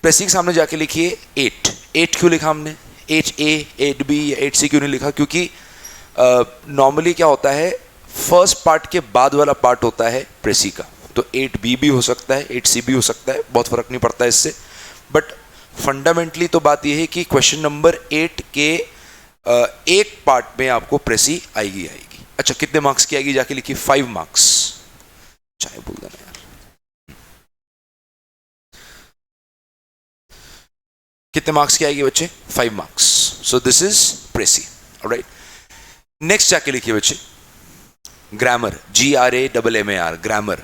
प्रेसी के सामने जाके लिखिए 8। 8 क्यों लिखा हमने? 8A 8B या 8C क्यों नहीं लिखा? क्योंकि नॉर्मली क्या होता है, फर्स्ट पार्ट के बाद वाला पार्ट होता है प्रेसी का, तो 8B भी हो सकता है 8C भी हो सकता है, बहुत फर्क नहीं पड़ता है इससे। बट फंडामेंटली तो बात यह है कि क्वेश्चन नंबर 8 के एक पार्ट में आपको प्रेसी आएगी। अच्छा, कितने मार्क्स की आएगी? जाके लिखिए 5 मार्क्स। चाहे बोल देना यार, कितने मार्क्स की आएगी बच्चे? 5 marks. So this is precis. Alright, next जाके लिखिए बच्चे ग्रामर, GRAMMAR, ग्रामर।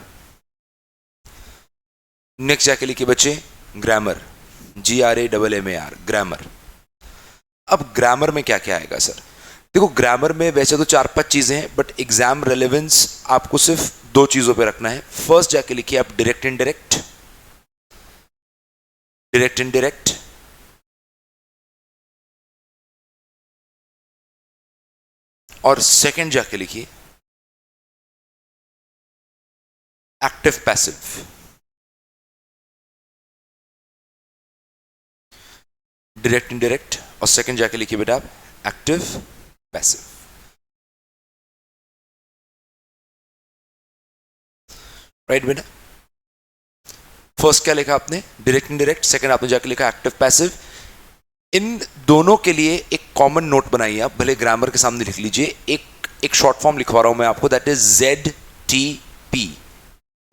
नेक्स्ट जाके लिखिए बच्चे ग्रामर, GRAMMAR, ग्रामर। अब ग्रामर में क्या क्या आएगा सर? देखो, ग्रामर में वैसे तो 4-5 चीजें हैं, बट एग्जाम रेलेवेंस आपको सिर्फ 2 चीजों पे रखना है। फर्स्ट जाके लिखिए आप डायरेक्ट इनडायरेक्ट, डायरेक्ट इनडायरेक्ट, और सेकंड जाके लिखिए एक्टिव पैसिव। डायरेक्ट इनडायरेक्ट और सेकंड जाके लिखिए बेटा आप एक्टिव पैसिव। राइट बेटा, फर्स्ट क्या लिखा आपने? डायरेक्ट इनडायरेक्ट, सेकंड आपने जाके लिखा एक्टिव पैसिव। इन दोनों के लिए एक कॉमन नोट बनाइए आप, भले ग्रामर के सामने लिख लीजिए। एक शॉर्ट फॉर्म लिखवा रहा हूं मैं आपको, दैट इज ZTP,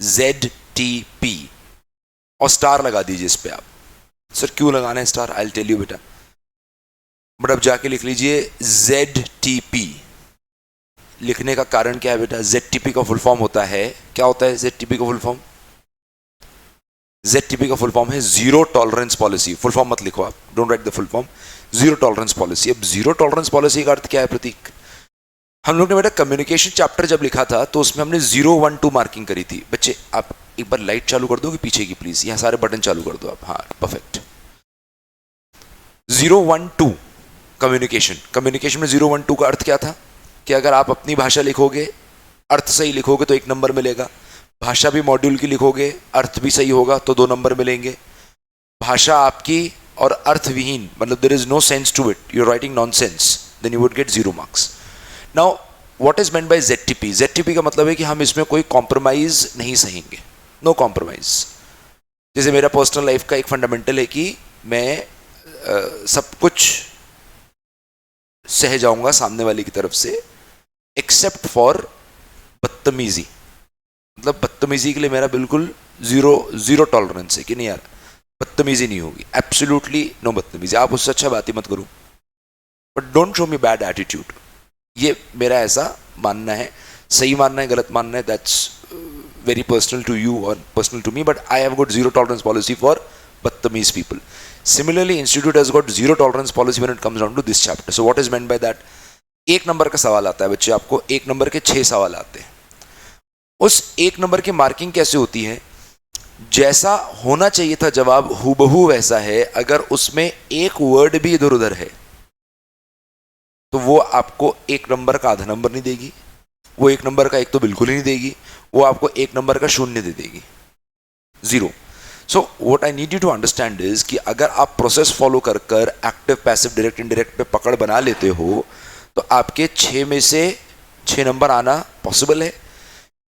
ZTP, और स्टार लगा दीजिए इस पे आप। सर क्यों लगाना है star? I will tell you बेटा, बट अब जाके लिख लीजिए ZTP। लिखने का कारण क्या है बेटा? ZTP का फुल फॉर्म होता है, क्या होता है ZTP का फुल फॉर्म? ZTP का फुल फॉर्म है zero tolerance policy. Full form मत लिखो आप, don't write the full form, zero tolerance policy. अब जीरो टॉलरेंस पॉलिसी का अर्थ क्या है प्रतीक? हम लोग ने बेटा कम्युनिकेशन चैप्टर जब लिखा था तो उसमें हमने 0, 1, 2 मार्किंग करी थी। बच्चे आप एक बार लाइट चालू कर दोगे पीछे की प्लीज, यहां सारे बटन चालू कर दो आप। हाँ परफेक्ट। 0, 1, 2 कम्युनिकेशन, कम्युनिकेशन में 0, 1, 2 का अर्थ क्या था कि अगर आप अपनी भाषा लिखोगे, अर्थ सही लिखोगे तो 1 नंबर मिलेगा। भाषा भी मॉड्यूल की लिखोगे, अर्थ भी सही होगा तो 2 नंबर मिलेंगे। भाषा आपकी और अर्थ विहीन, मतलब there is no sense to it, you are writing nonsense, then you would get 0 marks. Now what is meant by ZTP? ZTP का मतलब है कि हम इसमें कोई कॉम्प्रोमाइज नहीं सहेंगे, नो कॉम्प्रोमाइज। जैसे मेरा पर्सनल लाइफ का एक फंडामेंटल है कि मैं सब कुछ सह जाऊंगा सामने वाले की तरफ से, एक्सेप्ट फॉर बदतमीजी। मतलब बदतमीजी के लिए मेरा बिल्कुल जीरो टॉलरेंस है कि नहीं यार, बदतमीजी नहीं होगी, एब्सोल्युटली नो बदतमीजी। आप उससे अच्छा बात ही मत करो, but don't show me bad attitude. ये मेरा ऐसा मानना है, सही मानना है गलत मानना है, that's very personal to you और personal to me, but I have got zero tolerance policy for बदतमीज people. Similarly, Institute has got zero tolerance policy when it comes down to this chapter. So what is meant by that? 1 number का सवाल आता है बच्चे, आपको 1 number के 6 सवाल आते हैं। उस 1 नंबर की मार्किंग कैसे होती है? जैसा होना चाहिए था जवाब हूबहू वैसा है, अगर उसमें एक वर्ड भी इधर उधर है तो वो आपको 1 नंबर का आधा नंबर नहीं देगी, वो 1 नंबर का 1 तो बिल्कुल ही नहीं देगी, वो आपको 1 नंबर का 0 दे देगी, 0। So what I need you to understand is कि अगर आप प्रोसेस फॉलो कर एक्टिव पैसिव डायरेक्ट इनडायरेक्ट पे पकड़ बना लेते हो तो आपके 6 में से 6 नंबर आना पॉसिबल है,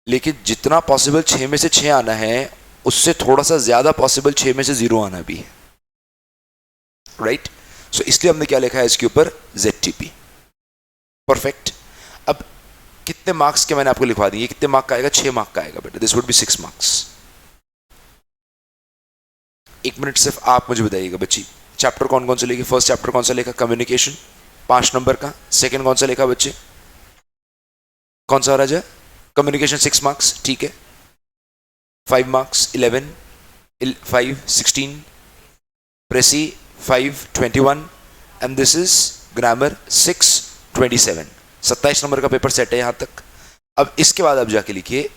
लेकिन जितना पॉसिबल 6 में से 6 आना है उससे थोड़ा सा ज्यादा पॉसिबल 6 में से 0 आना भी है, राइट? सो इसलिए हमने क्या लिखा है इसके ऊपर? ZTP। परफेक्ट। अब कितने मार्क्स के मैंने आपको लिखवा दिए, कितने मार्क का आएगा? 6 मार्क का आएगा बेटा, this would be 6 marks. 1 minute सिर्फ आप मुझे बताइएगा बच्ची, चैप्टर कौन कौन से लेके? फर्स्ट चैप्टर कौन सा लेखा? कम्युनिकेशन, 5 नंबर का। सेकंड कौन सा लेखा बच्चे? कौन सा राजा? कम्युनिकेशन 6 मार्क्स, ठीक है। 5 marks 11, 5 16, प्रेसी 5 21, and this is grammar 6 27। 27 number का पेपर सेट है यहां तक। अब इसके बाद आप जाके लिखिए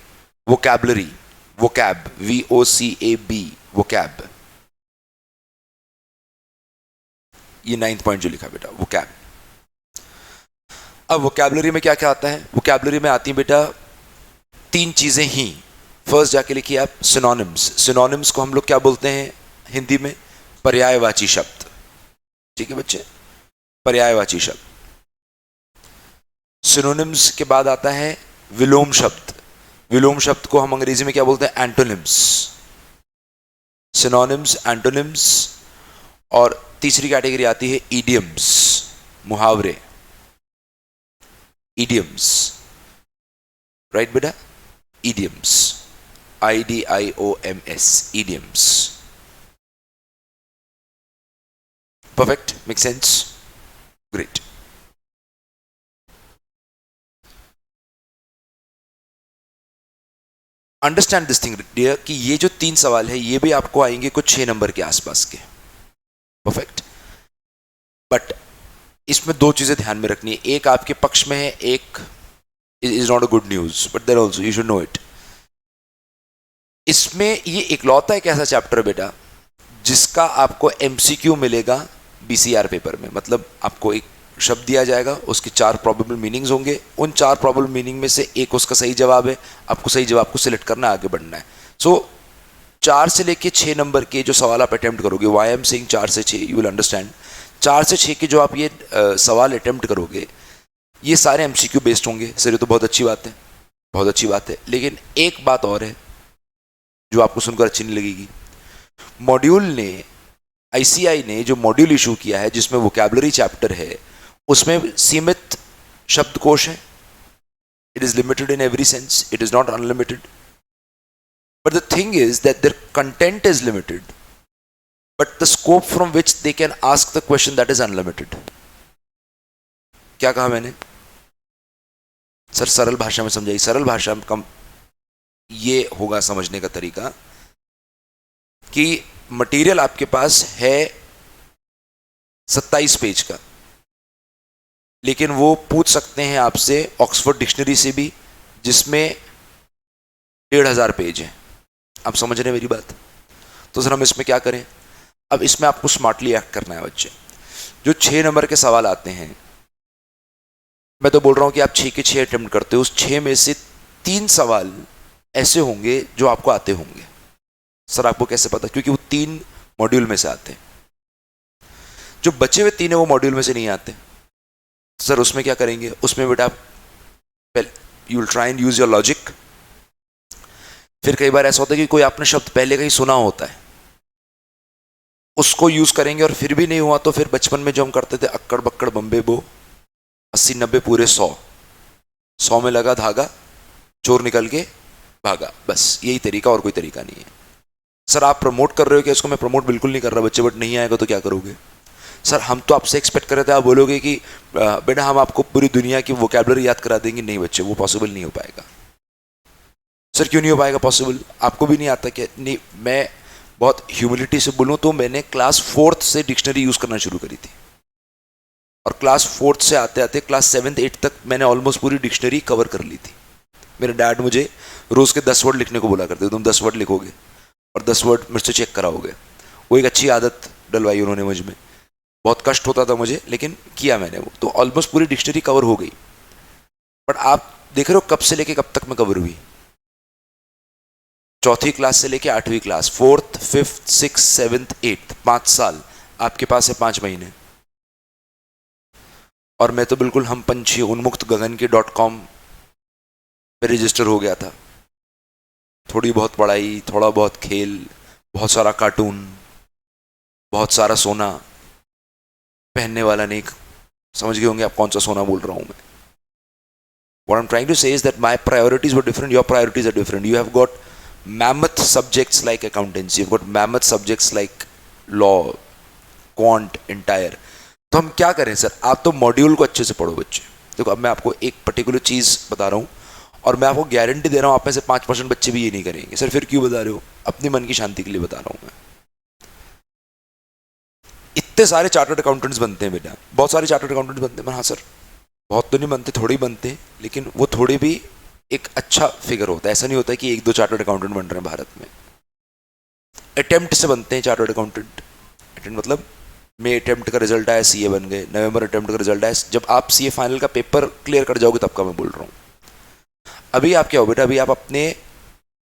वोकैबुलरी, वोकैब, VOCAB, वोकैब। ये 9th पॉइंट जो लिखा बेटा, वोकैब। अब वोकैबुलरी में क्या क्या आता है? वोकैबुलरी में आती है बेटा 3 चीजें ही। फर्स्ट जाके लिखिए आप सिनोनिम्स। सिनोनिम्स को हम लोग क्या बोलते हैं हिंदी में? पर्यायवाची शब्द, ठीक है बच्चे, पर्यायवाची शब्द। सिनोनिम्स के बाद आता है विलोम शब्द। विलोम शब्द को हम अंग्रेजी में क्या बोलते हैं? एंटोनिम्स। सिनोनिम्स, एंटोनिम्स, और तीसरी कैटेगरी आती है इडियम्स, मुहावरे, इडियम्स, राइट बेटा, idioms, IDIOMS, idioms. Perfect, make sense, great. Understand this thing dear कि ये जो 3 सवाल है ये भी आपको आएंगे कुछ 6 नंबर के आसपास के। परफेक्ट। बट इसमें 2 चीजें ध्यान में रखनी है, एक आपके पक्ष में है, एक is not a good news, but then also you should know it. इसमें ये इकलौता एक ऐसा चैप्टर है बेटा जिसका आपको MCQ मिलेगा BCR पेपर में। मतलब आपको एक शब्द दिया जाएगा, उसके 4 प्रोबेबल मीनिंग्स होंगे, उन 4 प्रोबेबल मीनिंग में से एक उसका सही जवाब है, आपको सही जवाब को सिलेक्ट करना, आगे बढ़ना है। सो 4 से लेके 6 नंबर के जो सवाल आप अटेम्प्ट करोगे, वाई एम सेइंग 4 से 6, यू विल अंडरस्टैंड। 4 से 6 के जो आप ये सवाल अटेम्प्ट करोगे ये सारे MCQ बेस्ड होंगे। सर ये तो बहुत अच्छी बात है, बहुत अच्छी बात है, लेकिन एक बात और है जो आपको सुनकर अच्छी नहीं लगेगी। मॉड्यूल ने, ICI ने जो मॉड्यूल इशू किया है जिसमें वोकैबुलरी चैप्टर है, उसमें सीमित शब्दकोश है। It is limited in every sense, it is not unlimited, but the thing is that their content is limited, but the scope from which they can ask the question that is unlimited. क्या कहा मैंने? Sir सरल भाषा में समझाइए। सरल भाषा में कम ये होगा समझने का तरीका कि मटेरियल आपके पास है 27 पेज का, लेकिन वो पूछ सकते हैं आपसे ऑक्सफोर्ड डिक्शनरी से भी जिसमें 1500 पेज है। आप समझ रहे हैं मेरी बात? तो सर हम इसमें क्या करें? अब इसमें आपको स्मार्टली एक्ट करना है बच्चे। जो 6 नंबर के सवाल आते हैं, मैं तो बोल रहा हूं कि आप 6 के 6 अटेम्प्ट करते हो, उस 6 में से 3 सवाल ऐसे होंगे जो आपको आते होंगे। सर आपको कैसे पता? क्योंकि वो 3 मॉड्यूल में से आते हैं। जो बचे हुए 3 है वो मॉड्यूल में से नहीं आते। सर उसमें क्या करेंगे? उसमें बेटा you will try and use your logic. फिर कई बार ऐसा होता है कि कोई आपने शब्द पहले कहीं सुना होता है, उसको यूज करेंगे, और फिर भी नहीं हुआ तो फिर बचपन में जो हम करते थे, अक्कड़ बक्कड़ बम्बे बो, 80-90 पूरे 100 में लगा धागा, चोर निकल के भागा। बस यही तरीका, और कोई तरीका नहीं है। सर आप प्रमोट कर रहे हो कि इसको? मैं प्रमोट बिल्कुल नहीं कर रहा बच्चे, बट नहीं आएगा तो क्या करोगे? सर हम तो आपसे एक्सपेक्ट कर रहे थे आप बोलोगे कि बेटा हम आपको पूरी दुनिया की वोकैबुलरी याद करा देंगे। नहीं बच्चे, वो पॉसिबल नहीं हो पाएगा। सर क्यों नहीं हो पाएगा पॉसिबल? आपको भी नहीं आता क्या? नहीं, मैं बहुत ह्यूमिलिटी से बोलूँ तो मैंने क्लास 4th से डिक्शनरी यूज़ करना शुरू करी थी, और क्लास 4th से आते आते क्लास 7th 8th तक मैंने ऑलमोस्ट पूरी डिक्शनरी कवर कर ली थी। मेरे डैड मुझे रोज़ के 10 वर्ड लिखने को बोला करते, तुम 10 वर्ड लिखोगे और 10 वर्ड मुझसे चेक कराओगे। वो एक अच्छी आदत डलवाई उन्होंने मुझ में। बहुत कष्ट होता था मुझे, लेकिन किया मैंने वो, तो ऑलमोस्ट पूरी डिक्शनरी कवर हो गई। बट आप देख रहे हो कब से लेके कब तक में कवर हुई? 4th क्लास से लेके 8वीं class, 4th 5th 6th 7th 8th, 5 साल आपके पास है, 5 महीने। और मैं तो बिल्कुल हम पंछी उन्मुक्त गगन के .com पे रजिस्टर हो गया था। थोड़ी बहुत पढ़ाई, थोड़ा बहुत खेल, बहुत सारा कार्टून, बहुत सारा सोना, पहनने वाला नहीं। समझ गए होंगे आप कौन सा सोना बोल रहा हूं मैं। What I'm trying to say is that my priorities were different, your priorities are different. You have got mammoth subjects like accountancy, you've got mammoth subjects like law, quant, entire. तो हम क्या करें सर? आप तो module को अच्छे से पढ़ो बच्चे। देखो अब मैं आपको एक पर्टिकुलर चीज़ बता रहा हूँ, और मैं आपको गारंटी दे रहा हूँ आप में से 5% बच्चे भी ये नहीं करेंगे। सर फिर क्यों बता रहे हो? अपनी मन की शांति के लिए बता रहा हूँ मैं। इतने सारे चार्टर्ड अकाउंटेंट्स बनते हैं बेटा, बहुत सारे चार्टर्ड अकाउंटेंट्स बनते हैं। हाँ सर, बहुत तो नहीं बनते, थोड़े ही बनते हैं, लेकिन वो थोड़े भी एक अच्छा फिगर होता है। ऐसा नहीं होता है कि 1-2 चार्टर्ड अकाउंटेंट बन रहे हैं भारत में। अटेम्प्ट से बनते हैं चार्टर्ड अकाउंटेंट। अटेम्प्ट मतलब मई अटेम्प्ट का रिजल्ट आया, CA बन गए, नवंबर अटेम्प्ट का रिजल्ट आया। जब आप CA फाइनल का पेपर क्लियर कर जाओगे तब का मैं बोल रहा हूँ। अभी आप क्या हो बेटा? अभी आप अपने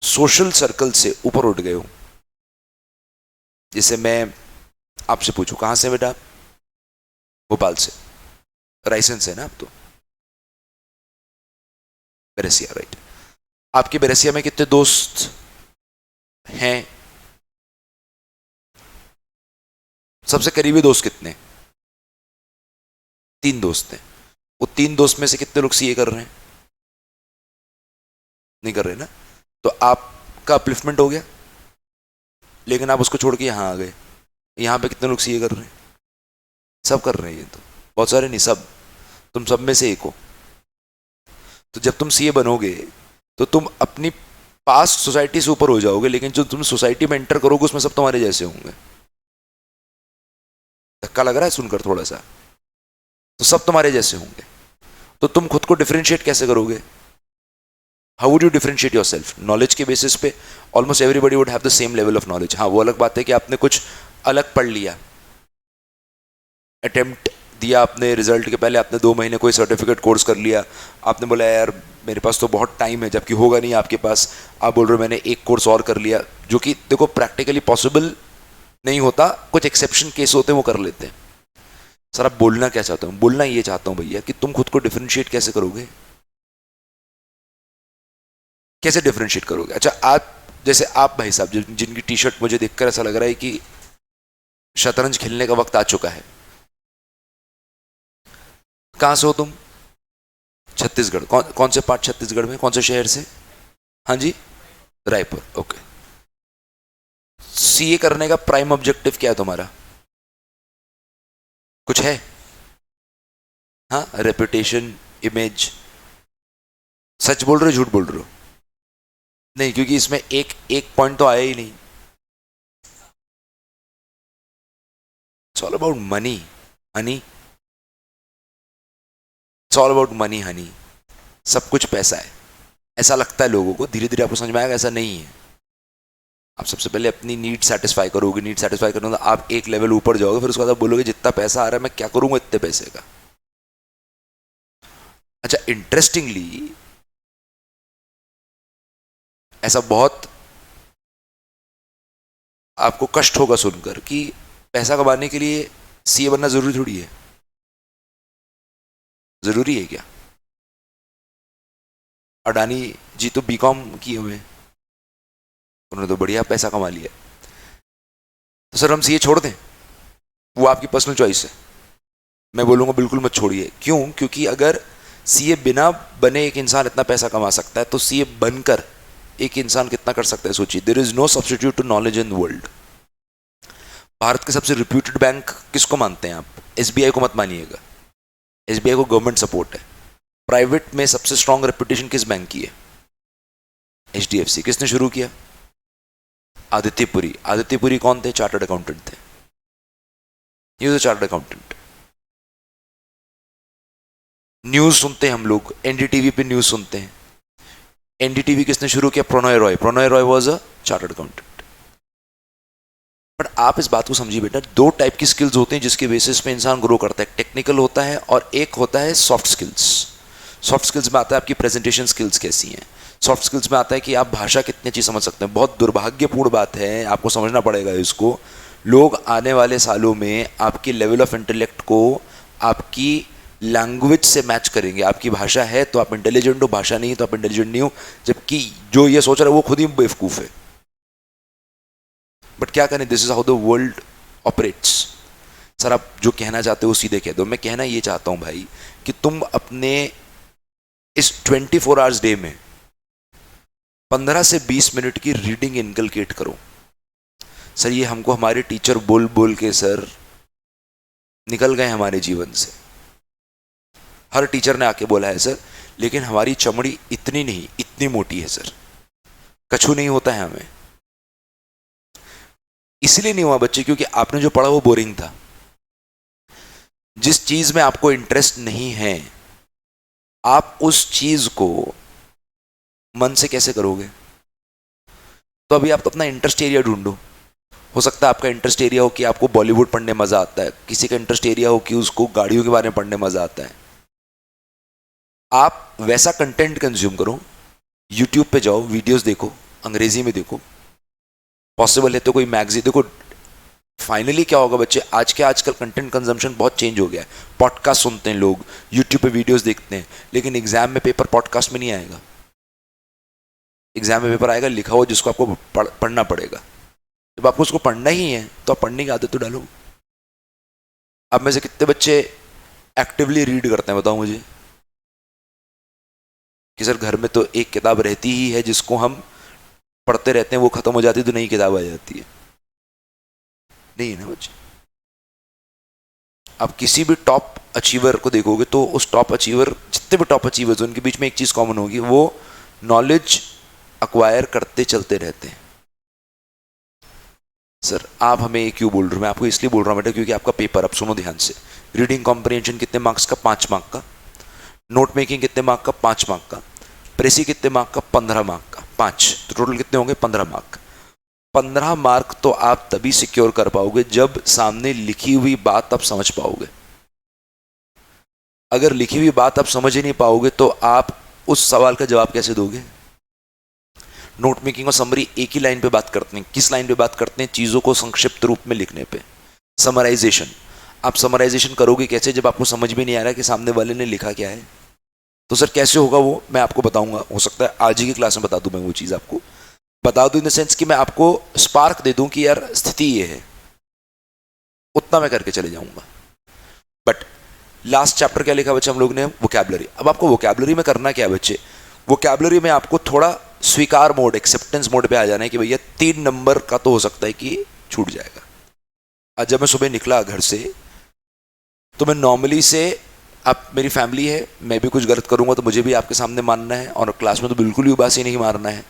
सोशल सर्कल से ऊपर उठ गए हो। जैसे मैं आपसे पूछूं कहां से बेटा? भोपाल से। रायसेन से ना आप तो? बेरसिया, राइट। आपके बेरसिया में कितने दोस्त हैं? सबसे करीबी दोस्त कितने? 3 दोस्त हैं। वो 3 दोस्त में से कितने लोग सीए कर रहे हैं? नहीं कर रहे ना? तो आपका अपलिफ्टमेंट हो गया, लेकिन आप उसको छोड़ के यहां आ गए। यहां पे कितने लोग सीए कर रहे हैं? सब कर रहे हैं। ये तो बहुत सारे नहीं, सब। तुम सब में से एक हो। तो जब तुम सीए बनोगे तो तुम अपनी पास्ट सोसाइटी से ऊपर हो जाओगे, लेकिन जो तुम सोसाइटी में एंटर करोगे उसमें सब तुम्हारे जैसे होंगे। धक्का लग रहा है सुनकर थोड़ा सा? तो सब तुम्हारे जैसे होंगे। तो तुम खुद को डिफरेंशिएट कैसे करोगे? How would you differentiate your self? Knowledge के बेसिस पे almost everybody would have the same level of knowledge. हाँ, वो अलग बात है कि आपने कुछ अलग पढ़ लिया, अटेम्प्ट दिया आपने, रिजल्ट के पहले आपने 2 महीने कोई सर्टिफिकेट कोर्स कर लिया, आपने बोला यार मेरे पास तो बहुत टाइम है, जबकि होगा नहीं आपके पास। आप बोल रहे हो मैंने एक कोर्स और कर लिया, जो कि देखो प्रैक्टिकली पॉसिबल नहीं होता, कुछ एक्सेप्शन केस होते हैं वो कर लेते हैं। सर आप बोलना क्या चाहते हो? बोलना ये चाहता हूं भैया कि तुम खुद को डिफरेंशिएट कैसे करोगे? कैसे डिफरेंशिएट करोगे? अच्छा, आप जैसे आप भाई साहब जिनकी टी शर्ट मुझे देखकर ऐसा लग रहा है कि शतरंज खेलने का वक्त आ चुका है। कहां से हो तुम? छत्तीसगढ़। कौन से पार्ट छत्तीसगढ़ में, कौन से शहर से? हाँ जी, रायपुर। ओके। सीए करने का प्राइम ऑब्जेक्टिव क्या है तुम्हारा? कुछ है? हाँ, रेपुटेशन, इमेज? सच बोल रहे हो झूठ बोल रहे हो? नहीं, क्योंकि इसमें एक एक पॉइंट तो आया ही नहीं। It's all about money Honey. It's all about money Honey. सब कुछ पैसा है, ऐसा लगता है लोगों को। धीरे धीरे आपको समझ में आएगा ऐसा नहीं है। आप सबसे पहले अपनी नीड सेटिस्फाई करोगे। नीड सेटिस्फाई करना तो आप एक लेवल ऊपर जाओगे, फिर उसके बाद आप बोलोगे जितना पैसा आ रहा है मैं क्या करूंगा इतने पैसे का। अच्छा, इंटरेस्टिंगली ऐसा बहुत आपको कष्ट होगा सुनकर कि पैसा कमाने के लिए सीए बनना जरूरी थोड़ी है। जरूरी है क्या? अडानी जी तो बीकॉम किए हुए हैं, उन्होंने तो बढ़िया पैसा कमा लिया। तो सर हम सीए छोड़ दें? वो आपकी पर्सनल चॉइस है। मैं बोलूंगा बिल्कुल मत छोड़िए। क्यों? क्योंकि अगर सीए बिना बने एक इंसान इतना पैसा कमा सकता है, तो सीए बनकर एक इंसान कितना कर सकता है सोचिए। There is no substitute to knowledge in the world. Bharat के सबसे रिप्यूटेड बैंक किसको मानते हैं आप? एसबीआई को मत मानिएगा। एसबीआई को गवर्नमेंट सपोर्ट है। प्राइवेट में सबसे स्ट्रांग रेपुटेशन किस बैंक की है? एचडीएफसी। किसने शुरू किया? आदित्यपुरी। आदित्यपुरी कौन थे? चार्टर्ड अकाउंटेंट थे। ये चार्टर्ड अकाउंटेंट। न्यूज सुनते हैं हम लोग, एनडीटीवी पे न्यूज सुनते हैं। एनडीटीवी किसने शुरू किया? Prannoy Roy. Prannoy Roy was a chartered accountant. But आप इस बात को समझिए बेटा, 2 टाइप की स्किल्स होते हैं जिसके बेसिस पे इंसान ग्रो करता है। टेक्निकल होता है और एक होता है सॉफ्ट स्किल्स। सॉफ्ट स्किल्स में आता है आपकी प्रेजेंटेशन स्किल्स कैसी हैं। सॉफ्ट स्किल्स में आता है कि आप भाषा कितनी अच्छी समझ सकते हैं। बहुत दुर्भाग्यपूर्ण बात है, आपको समझना पड़ेगा इसको। लोग आने वाले सालों में आपकी लेवल ऑफ इंटेलेक्ट को आपकी लैंग्वेज से मैच करेंगे। आपकी भाषा है तो आप इंटेलिजेंट हो, भाषा नहीं है तो आप इंटेलिजेंट नहीं हो। जबकि जो ये सोच रहा है वो खुद ही बेवकूफ है। बट क्या करें, this is how the world operates. Sir आप जो कहना चाहते हो सीधे कह दो। मैं कहना ये चाहता हूं भाई कि तुम अपने इस 24 आवर्स डे में 15 से 20 मिनट की रीडिंग इनकलकेट करो। सर ये हमको हमारे टीचर बोल बोल के सर निकल गए हमारे जीवन से। हर टीचर ने आके बोला है सर, लेकिन हमारी चमड़ी इतनी नहीं, इतनी मोटी है सर। कछू नहीं होता है हमें। इसलिए नहीं हुआ बच्चे क्योंकि आपने जो पढ़ा वो बोरिंग था। जिस चीज में आपको इंटरेस्ट नहीं है, आप उस चीज को मन से कैसे करोगे? तो अभी आप अपना इंटरेस्ट एरिया ढूंढो। हो सकता है आपका इंटरेस्ट एरिया हो कि आपको बॉलीवुड पढ़ने मजा आता है, किसी का इंटरेस्ट एरिया हो कि उसको गाड़ियों के बारे में पढ़ने मजा आता है। आप वैसा कंटेंट कंज्यूम करो। यूट्यूब पे जाओ, वीडियोस देखो, अंग्रेजी में देखो। पॉसिबल है तो कोई मैगजीन देखो। फाइनली क्या होगा बच्चे, आजकल कंटेंट कंजम्पशन बहुत चेंज हो गया है। पॉडकास्ट सुनते हैं लोग, यूट्यूब पे वीडियोस देखते हैं, लेकिन एग्जाम में पेपर पॉडकास्ट में नहीं आएगा। एग्जाम में पेपर आएगा लिखा हुआ जिसको आपको पढ़ना पड़ेगा। जब आपको उसको पढ़ना ही है तो आप पढ़ने की आदत तो डालो। आप में से कितने बच्चे एक्टिवली रीड करते हैं बताओ मुझे? कि सर घर में तो एक किताब रहती ही है जिसको हम पढ़ते रहते हैं, वो खत्म हो जाती है तो नई किताब आ जाती है। नहीं है ना बच्चे। आप किसी भी टॉप अचीवर को देखोगे तो उस टॉप अचीवर, जितने भी टॉप अचीवर्स उनके बीच में एक चीज कॉमन होगी, वो नॉलेज अक्वायर करते चलते रहते हैं। सर आप हमें ये क्यों बोल रहे हो? मैं आपको इसलिए बोल रहा हूँ बेटा क्योंकि आपका पेपर, अब सुनो ध्यान से, रीडिंग कॉम्प्रिहेंशन कितने मार्क्स का? 5 मार्क का। नोट मेकिंग कितने मार्क का? 5 मार्क का। प्रेसी कितने मार्क का? 15 मार्क का। 5 तो टोटल कितने होंगे? 15 मार्क। 15 मार्क तो आप तभी सिक्योर कर पाओगे जब सामने लिखी हुई बात आप समझ पाओगे। अगर लिखी हुई बात आप समझ ही नहीं पाओगे तो आप उस सवाल का जवाब कैसे दोगे? नोट मेकिंग और समरी एक ही लाइन पे बात करते हैं। किस लाइन पे बात करते हैं? चीजों को संक्षिप्त रूप में लिखने पे। समराइजेशन, आप समराइजेशन करोगे कैसे जब आपको समझ में नहीं आ रहा कि सामने वाले ने लिखा क्या है? तो सर कैसे होगा वो मैं आपको बताऊंगा। हो सकता है आज ही की क्लास में बता दूं, मैं वो चीज आपको बता दूं इन द सेंस कि मैं आपको स्पार्क दे दूं कि यार स्थिति ये है, उतना मैं करके चले जाऊंगा। बट लास्ट चैप्टर क्या लिखा बच्चे हम लोग ने? वोकैबुलरी। अब आपको वोकैबुलरी में करना क्या है बच्चे? वोकैबुलरी में आपको थोड़ा स्वीकार मोड, एक्सेप्टेंस मोड पे आ जाना है कि भैया 3 नंबर का तो हो सकता है कि छूट जाएगा। आज जब मैं सुबह निकला घर से तो मैं नॉर्मली से, आप मेरी फैमिली है, मैं भी कुछ गलत करूंगा तो मुझे भी आपके सामने मानना है, और क्लास में तो बिल्कुल ही उबासी नहीं मारना है।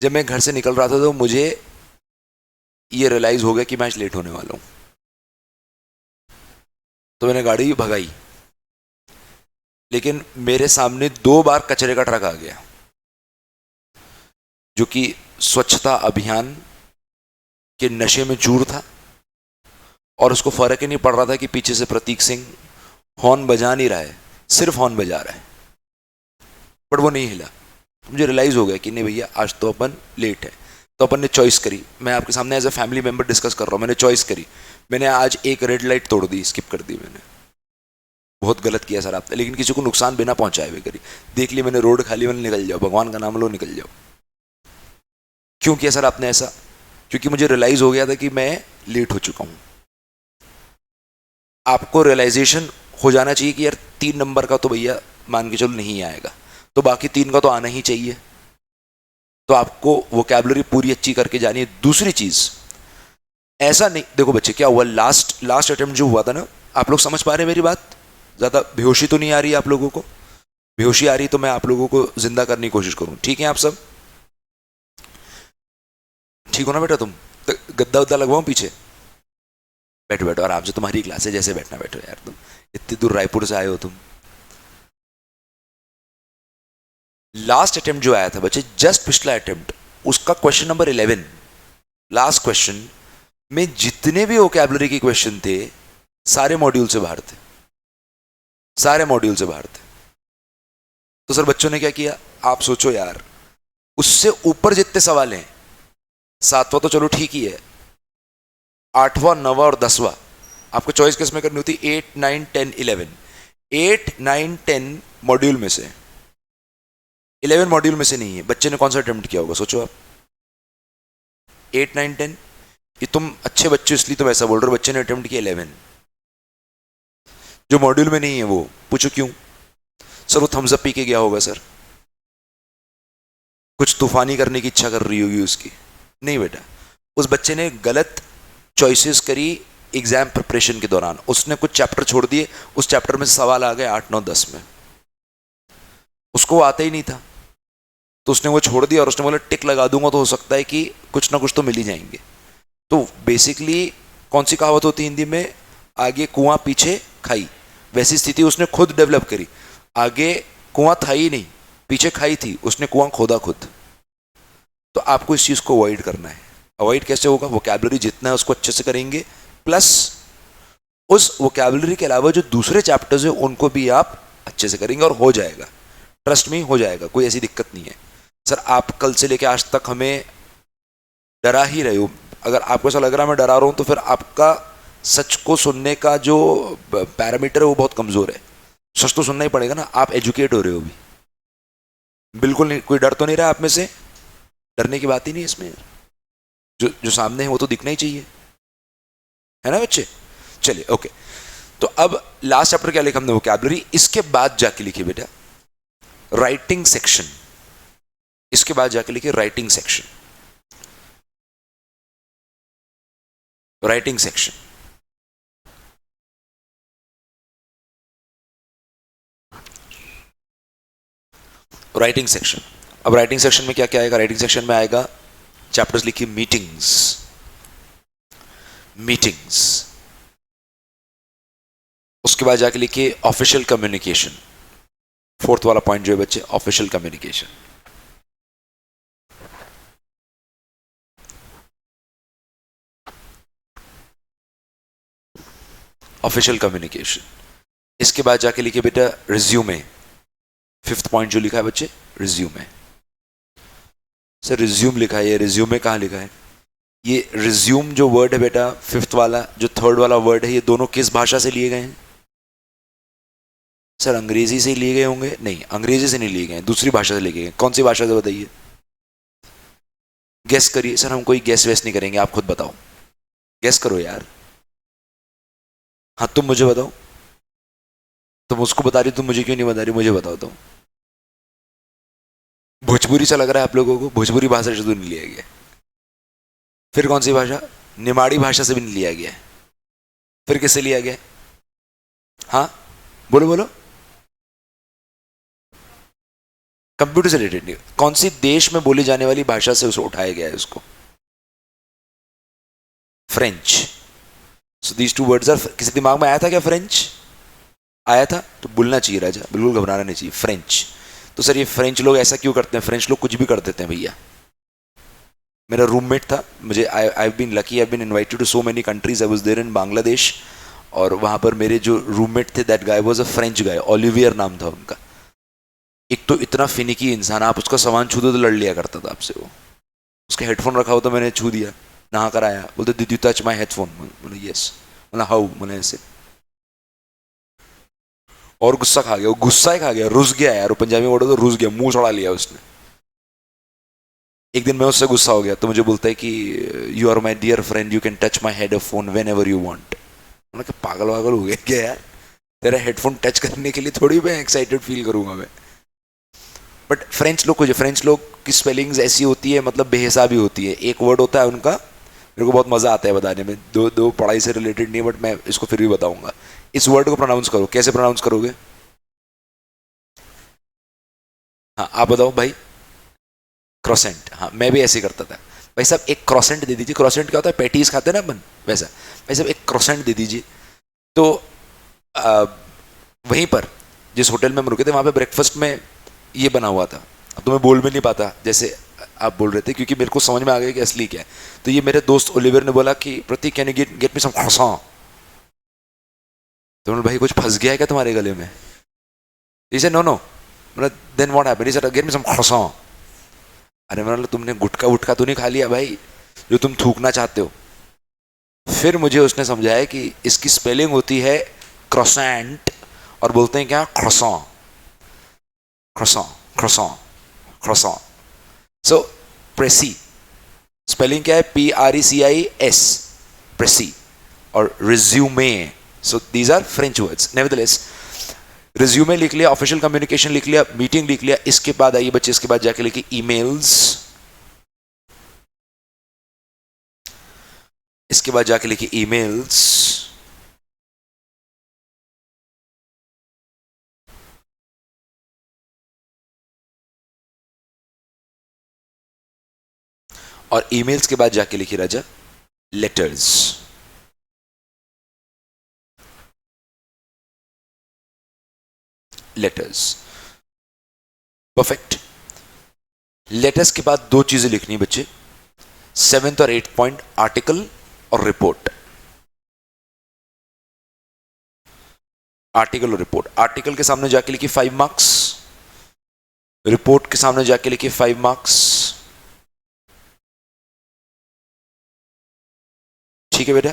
जब मैं घर से निकल रहा था तो मुझे ये रियलाइज हो गया कि मैं आज लेट होने वाला हूं, तो मैंने गाड़ी भगाई। लेकिन मेरे सामने 2 बार कचरे का ट्रक आ गया जो कि स्वच्छता अभियान के नशे में चूर था, और उसको फर्क ही नहीं पड़ रहा था कि पीछे से प्रतीक सिंह हॉर्न बजा नहीं रहा है, सिर्फ हॉर्न बजा रहा है, बट वो नहीं हिला। मुझे रियलाइज हो गया कि नहीं भैया आज तो अपन लेट है। तो अपन ने चॉइस करी, मैं आपके सामने as a family member discuss कर रहा हूँ, मैंने चॉइस करी, मैंने आज एक रेड लाइट तोड़ दी, स्किप कर दी मैंने। बहुत गलत किया सर आपने, लेकिन किसी को नुकसान बिना पहुंचाए हुए करी। देख ली मैंने रोड खाली, मैंने निकल जाओ, भगवान का नाम लो निकल जाओ। क्यों किया सर आपने ऐसा? क्योंकि मुझे रियलाइज हो गया था कि मैं लेट हो चुका हूं। आपको रियलाइजेशन हो जाना चाहिए कि यार 3 नंबर का तो भैया मान के चलो नहीं आएगा, तो बाकी 3 का तो आना ही चाहिए। तो आपको वोकैबुलरी पूरी अच्छी करके जानी है। दूसरी चीज, ऐसा नहीं, देखो बच्चे क्या हुआ, लास्ट अटेम्प्ट जो हुआ था ना, आप लोग समझ पा रहे हैं मेरी बात? ज्यादा बेहोशी तो नहीं आ रही है आप लोगों को? बेहोशी आ रही तो मैं आप लोगों को जिंदा करने की कोशिश करूं, ठीक है आप सब? ठीक हो ना बेटा तुम? तो गद्दा उद्दा लगवाऊं पीछे? बैठो बैठो आराम से, तुम्हारी क्लास है, जैसे बैठना बैठो यार, तुम इतनी दूर रायपुर से आए हो तुम। लास्ट अटेम्प्ट जो आया था बच्चे, जस्ट पिछला अटेम्प्ट, उसका क्वेश्चन नंबर 11, लास्ट क्वेश्चन में जितने भी वोकैबुलरी के क्वेश्चन थे सारे मॉड्यूल से बाहर थे, सारे मॉड्यूल से बाहर थे। तो सर बच्चों ने क्या किया? आप सोचो यार, उससे ऊपर जितने सवाल हैं, 7वां तो चलो ठीक ही है, 8वां 9वां और 10वां आपको चॉइस किस में करनी होती? 8 9 10 11। 8 9 10 मॉड्यूल में से 11 मॉड्यूल में से नहीं है। बच्चे ने कौन सा अटेम्प्ट किया होगा सोचो आप? 8 9 10। ये तुम अच्छे बच्चे इसलिए तुम ऐसा बोल रहे हो, बच्चे ने अटेम्प्ट किया 11 जो मॉड्यूल में नहीं है। वो पूछो क्यों? सर वो थम्स अप पी के गया होगा सर, कुछ तूफानी करने की इच्छा कर रही होगी उसकी। नहीं बेटा, उस बच्चे ने गलत चॉइसेस करी एग्जाम प्रिपरेशन के दौरान। उसने कुछ चैप्टर छोड़ दिए, उस चैप्टर में सवाल आ गए 8 9 10 में, उसको वो आता ही नहीं था, तो उसने वो छोड़ दिया और उसने बोला टिक लगा दूंगा तो हो सकता है कि कुछ ना कुछ तो मिल ही जाएंगे। तो बेसिकली कौन सी कहावत होती है हिंदी में? आगे कुआं पीछे खाई। वैसी स्थिति उसने खुद डेवलप करी। आगे कुआं था ही नहीं, पीछे खाई थी, उसने कुआं खोदा खुद। तो आपको इस चीज को अवॉइड करना है। अवॉइड कैसे होगा? वोकैबुलरी जितना है उसको अच्छे से करेंगे, प्लस उस वोकैबुलरी के अलावा जो दूसरे चैप्टर्स है उनको भी आप अच्छे से करेंगे, और हो जाएगा, ट्रस्ट में हो जाएगा, कोई ऐसी दिक्कत नहीं है। सर आप कल से लेकर आज तक हमें डरा ही रहे हो, अगर आपको ऐसा लग रहा है मैं डरा रहा हूं तो फिर आपका सच को सुनने का जो पैरामीटर है वो बहुत कमजोर है। सच तो सुनना ही पड़ेगा ना, आप एजुकेट हो रहे हो भी। बिल्कुल नहीं, कोई डर तो नहीं रहा आप में से? डरने की बात ही नहीं इसमें। जो सामने है वो तो दिखना ही चाहिए, है ना बच्चे? चलिए ओके। तो अब लास्ट चैप्टर क्या लिखा हमने, वोकैबुलरी। इसके बाद जाके लिखिए बेटा राइटिंग सेक्शन। इसके बाद जाके लिखिए writing section. Writing section, writing section. अब राइटिंग सेक्शन में क्या क्या आएगा? राइटिंग सेक्शन में आएगा चैप्टर्स लिखिए मीटिंग्स। मीटिंग्स, उसके बाद जाके लिखिए ऑफिशियल कम्युनिकेशन। फोर्थ वाला पॉइंट जो है बच्चे, ऑफिशियल कम्युनिकेशन। Official communication. इसके बाद जाके लिखिए बेटा रिज्यूमे। फिफ्थ पॉइंट जो लिखा है बच्चे, रिज्यूमे। सर रिज्यूम लिखा है, ये रिज्यूमे कहाँ लिखा है? ये रिज्यूम जो वर्ड है बेटा, फिफ्थ वाला जो थर्ड वाला वर्ड है, ये दोनों किस भाषा से लिए गए हैं? सर अंग्रेजी से लिए गए होंगे? नहीं, अंग्रेजी से नहीं लिए गए, दूसरी भाषा से लिए गए। कौन सी भाषा से बताइए? गेस करिए। सर हम कोई गेस वेस नहीं करेंगे, आप खुद बताओ। गेस करो यार। हाँ तुम मुझे बताओ। तुम उसको बता रही, तुम मुझे क्यों नहीं बता रही? मुझे बताओ तुम। भोजपुरी सा लग रहा है आप लोगों को? भोजपुरी भाषा से तो नहीं लिया गया। फिर कौन सी भाषा? निमाड़ी भाषा से भी नहीं लिया गया। फिर किससे लिया गया? हाँ बोलो बोलो। कंप्यूटर से रिलेटेड नहीं। कौन सी देश में बोली जाने वाली भाषा से उसे उठाया गया है उसको? French. So these two words are. किसी दिमाग में आया था क्या फ्रेंच? आया था तो बोलना चाहिए राजा, बिल्कुल घबराना नहीं चाहिए। फ्रेंच। तो सर ये फ्रेंच लोग ऐसा क्यों करते हैं? फ्रेंच लोग कुछ भी कर देते हैं भैया। मेरा रूममेट था, मुझे I been lucky, I been invited to so many countries. I was there in Bangladesh, और वहां पर मेरे जो रूममेट थे that guy was a French guy, Olivier नाम था उनका। एक तो इतना फिनिकी इंसान, आप उसका सामान छू दो तो लड़ लिया करता था आपसे वो। उसका हेडफोन रखा हो तो मैंने छू दिया, नहा कर आया, बोलते did you touch my headphone? बोले यस। बोला हाउ? बोले ऐसे। और गुस्सा खा गया वो, गुस्सा ही खा गया, रुस गया यार। वो पंजाबी में बोलो तो रुस गया, मुंह चढ़ा लिया उसने। एक दिन मैं उससे गुस्सा हो गया तो मुझे बोलता है कि you are my dear friend, you can touch my headphone whenever you want. मैंने कहा पागल वागल हो गया क्या यार? तेरा हेडफोन टच करने के लिए थोड़ी मैं एक्साइटेड फील करूंगा मैं। बट फ्रेंच लोग को, जो फ्रेंच लोग की स्पेलिंग्स ऐसी होती है, मतलब बेहिसाबी होती है। एक वर्ड होता है उनका, मेरे को बहुत मजा आता है बताने में, दो दो पढ़ाई से रिलेटेड नहीं, बट मैं इसको फिर भी बताऊंगा। इस वर्ड को प्रोनाउंस करो, कैसे प्रोनाउंस करोगे? हाँ आप बताओ भाई। क्रॉसेंट। हाँ मैं भी ऐसे ही करता था। भाई साहब एक क्रॉसेंट दे दीजिए। क्रॉसेंट क्या होता है? पैटीज खाते हैं ना अपन, वैसा। भाई साहब एक क्रॉसेंट दे दीजिए। तो आ, वहीं पर जिस होटल में हम रुके थे वहां पे ब्रेकफास्ट में ये बना हुआ था। अब तो मैं बोल भी नहीं पाता जैसे आप बोल रहे थे, क्योंकि मेरे को समझ में आ गया कि असली क्या है। तो ये मेरे दोस्त ओलिवर ने बोला कि Prateek can you get me some croissant? तो मैंने भाई कुछ फंस गया है क्या तुम्हारे गले में? इसे नो नो। मतलब देन व्हाट हैपेंड? इसे गेट मी सम croissant। अरे मतलब तुमने गुटका वुटका तो नहीं खा लिया भाई जो तुम थूकना चाहते हो? फिर मुझे उसने समझाया कि इसकी स्पेलिंग होती है क्रॉसेंट, और बोलते हैं क्या? croissant। croissant, croissant, croissant। So precis spelling क्या है? PRECIS, precis. और resume, so these are French words. Nevertheless resume लिख लिया, ऑफिशियल कम्युनिकेशन लिख लिया, मीटिंग लिख लिया। इसके बाद आइए बच्चे, इसके बाद जाके लिखिए ईमेल्स। इसके बाद जाके लिखिए ईमेल्स। और ईमेल्स के बाद जाके लिखिए राजा लेटर्स। Letters, perfect. लेटर्स के बाद दो चीजें लिखनी है बच्चे, सेवेंथ और एट पॉइंट, आर्टिकल और रिपोर्ट। आर्टिकल और रिपोर्ट। आर्टिकल के सामने जाके लिखिए 5 मार्क्स, रिपोर्ट के सामने जाके लिखिए 5 मार्क्स। ठीक है बेटा।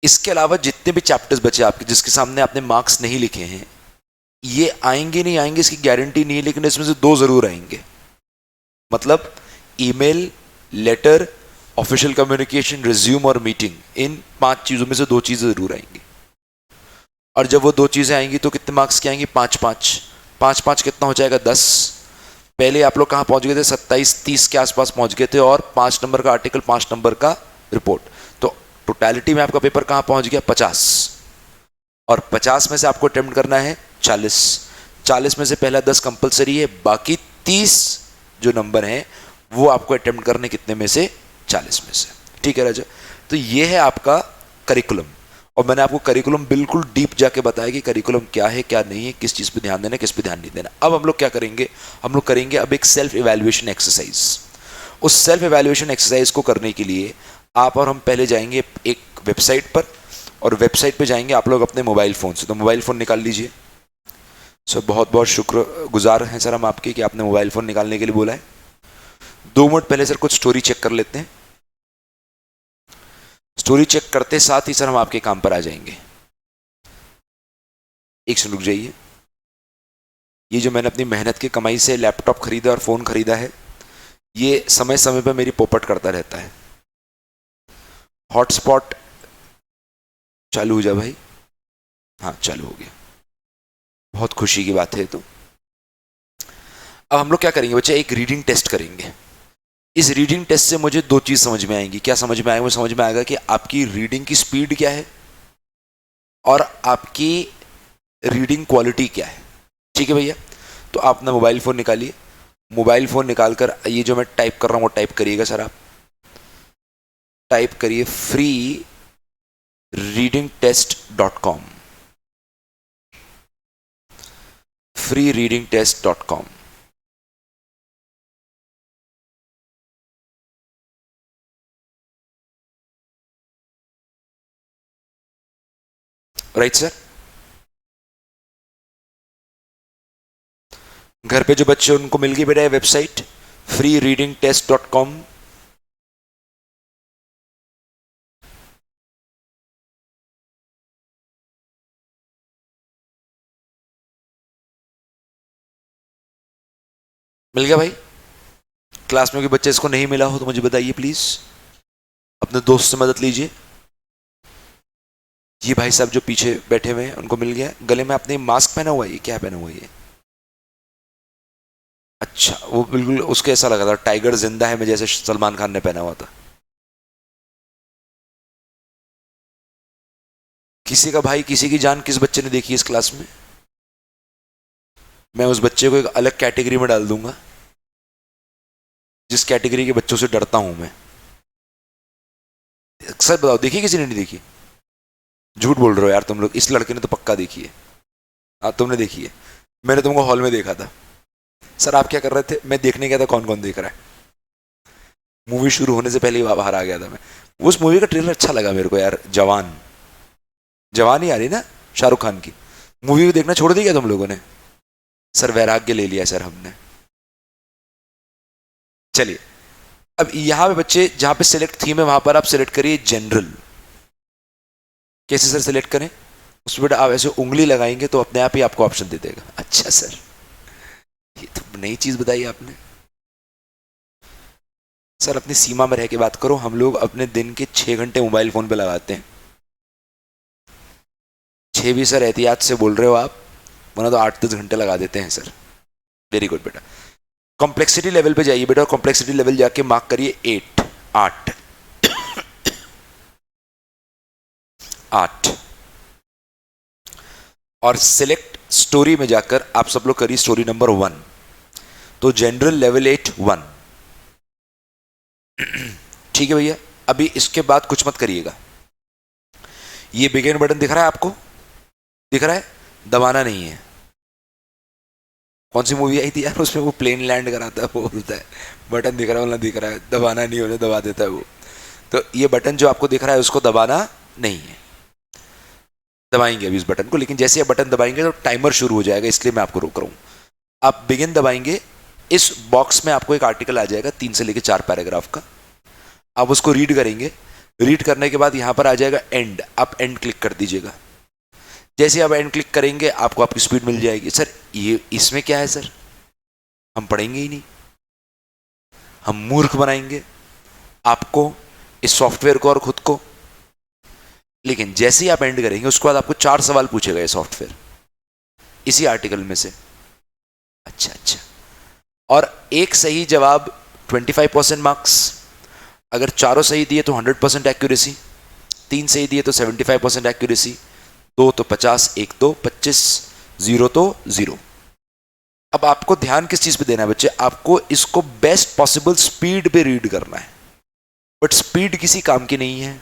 इसके अलावा जितने भी चैप्टर्स बचे आपके जिसके सामने आपने मार्क्स नहीं लिखे हैं, ये आएंगे नहीं आएंगे इसकी गारंटी नहीं है, लेकिन इसमें से 2 जरूर आएंगे। मतलब email, letter, official communication, resume और मीटिंग, इन 5 चीजों में से 2 चीजें जरूर आएंगी। और जब वो 2 चीजें आएंगी तो कितने मार्क्स की आएंगी? 5-5। 5-5 कितना हो जाएगा? 10। पहले आप लोग कहां पहुंच गए थे? 27-30 के आसपास पहुंच गए थे, और 5 नंबर का आर्टिकल, 5 नंबर का रिपोर्ट। तो टोटलिटी में आपका पेपर कहां पहुंच गया? 50। और 50 में से आपको अटेम्प्ट करना है 40। 40 में से पहला 10 कंपलसरी है, बाकी 30 जो नंबर हैं वो आपको अटेम्प्ट करने कितने में से? 40 में से। ठीक है राजा। तो ये है आपका करिकुलम, और मैंने आपको करिकुलम बिल्कुल डीप जाके बताया कि करिकुलम क्या है, क्या नहीं है, किस चीज पे ध्यान देना है, किस पे ध्यान नहीं देना। अब हम लोग क्या करेंगे? हम लोग करेंगे अब एक सेल्फ इवैल्यूएशन एक्सरसाइज। उस सेल्फ इवैल्यूएशन एक्सरसाइज को करने के लिए आप और हम पहले जाएंगे एक वेबसाइट पर, और वेबसाइट पे जाएंगे आप लोग अपने मोबाइल फोन से। तो मोबाइल फोन निकाल लीजिए। सर बहुत बहुत शुक्रगुजार हैं सर हम आपके कि आपने मोबाइल फोन निकालने के लिए बोला है। 2 मिनट पहले सर कुछ स्टोरी चेक कर लेते हैं। स्टोरी चेक करते साथ ही सर हम आपके काम पर आ जाएंगे। एक से रुक जाइए। ये जो मैंने अपनी मेहनत की कमाई से लैपटॉप खरीदा और फोन खरीदा है, ये समय समय पर मेरी पोपट करता रहता है। हॉटस्पॉट चालू हो जा भाई। हाँ चालू हो गया, बहुत खुशी की बात है। तो अब हम लोग क्या करेंगे बच्चे? एक रीडिंग टेस्ट करेंगे। इस रीडिंग टेस्ट से मुझे 2 चीज समझ में आएंगी। क्या समझ में आएगा? मुझे समझ में आएगा कि आपकी रीडिंग की स्पीड क्या है और आपकी रीडिंग क्वालिटी क्या है। ठीक है भैया। तो आप अपना मोबाइल फोन निकालिए। मोबाइल फोन निकालकर ये जो मैं टाइप कर रहा हूं वो टाइप करिएगा सर। आप टाइप करिए freereadingtest.com, freereadingtest.com। Right sir. घर पे जो बच्चे उनको मिल गई बेटा वेबसाइट freereadingtest.com। मिल गया भाई? क्लास में कोई बच्चे इसको नहीं मिला हो तो मुझे बताइए प्लीज, अपने दोस्त से मदद लीजिए। ये भाई साहब जो पीछे बैठे हुए हैं उनको मिल गया। गले में आपने मास्क पहना हुआ है, ये क्या पहना हुआ है ये? अच्छा, वो बिल्कुल उसके ऐसा लगा था टाइगर जिंदा है में, जैसे सलमान खान ने पहना हुआ था। किसी का भाई किसी की जान किस बच्चे ने देखी इस क्लास में? मैं उस बच्चे को एक अलग कैटेगरी में डाल दूंगा जिस कैटेगरी के बच्चों से डरता हूं मैं। सर बताओ, देखी किसी ने? नहीं देखी? झूठ बोल रहे हो यार तुम लोग। इस लड़के ने तो पक्का देखी है। हाँ तुमने देखी है, मैंने तुमको हॉल में देखा था। सर आप क्या कर रहे थे? मैं देखने गया था कौन कौन देख रहा है। मूवी शुरू होने से पहले ही बाहर आ गया था मैं। उस मूवी का ट्रेलर अच्छा लगा मेरे को यार, जवान। जवान ही आ रही ना शाहरुख खान की। मूवी को देखना छोड़ दिया तुम लोगों ने? सर वैराग्य ले लिया सर हमने। चलिए अब यहां पे बच्चे जहां पे सिलेक्ट थीम है वहां पर आप सिलेक्ट करिए जनरल। कैसे सर सिलेक्ट करें? उसमें बेटा आप ऐसे उंगली लगाएंगे तो अपने आप ही आपको ऑप्शन दे देगा। अच्छा सर, ये तो नई चीज बताई आपने। सर अपनी सीमा में रह के बात करो। हम लोग अपने दिन के 6 घंटे मोबाइल फोन पे लगाते हैं। 6 भी सर एहतियात से बोल रहे हो आप, वरना तो 8-10 घंटे लगा देते हैं सर। वेरी गुड बेटा। कॉम्प्लेक्सिटी लेवल पे जाइए बेटा, और कॉम्प्लेक्सिटी लेवल जाके मार्क करिए 8। और सिलेक्ट स्टोरी में जाकर आप सब लोग करिए स्टोरी नंबर 1। तो जनरल लेवल 8 1। ठीक है भैया। अभी इसके बाद कुछ मत करिएगा। ये बिगिन बटन दिख रहा है आपको? दिख रहा है? दबाना नहीं है। कौन सी मूवी आई थी यार उसमें वो प्लेन लैंड कराता है, वो बोलता है बटन दिख रहा है, दिख रहा है, दबाना नहीं होने दबा देता है वो। तो ये बटन जो आपको दिख रहा है उसको दबाना नहीं है। दबाएंगे अभी इस बटन को, लेकिन जैसे ये बटन दबाएंगे तो टाइमर शुरू हो जाएगा, इसलिए मैं आपको रोक रहा हूं। आप बिगिन दबाएंगे, इस बॉक्स में आपको एक आर्टिकल आ जाएगा 3 से लेकर 4 पैराग्राफ का। आप उसको रीड करेंगे। रीड करने के बाद यहां पर आ जाएगा एंड, आप एंड क्लिक कर दीजिएगा। जैसे आप एंड क्लिक करेंगे आपको आपकी स्पीड मिल जाएगी। सर ये इसमें क्या है सर, हम पढ़ेंगे ही नहीं, हम मूर्ख बनाएंगे आपको, इस सॉफ्टवेयर को और खुद को। लेकिन जैसे ही आप एंड करेंगे उसके बाद आपको 4 सवाल पूछेगा ये सॉफ्टवेयर इसी आर्टिकल में से। अच्छा अच्छा, और एक सही जवाब 25% मार्क्स, अगर चारों सही दिए तो 100% एक्यूरेसी, 3 सही दिए तो 75% एक्यूरेसी, 2 तो 50, 1 तो 25, 0 तो 0। अब आपको ध्यान किस चीज पे देना है बच्चे, आपको इसको बेस्ट पॉसिबल स्पीड पे रीड करना है, बट स्पीड किसी काम की नहीं है।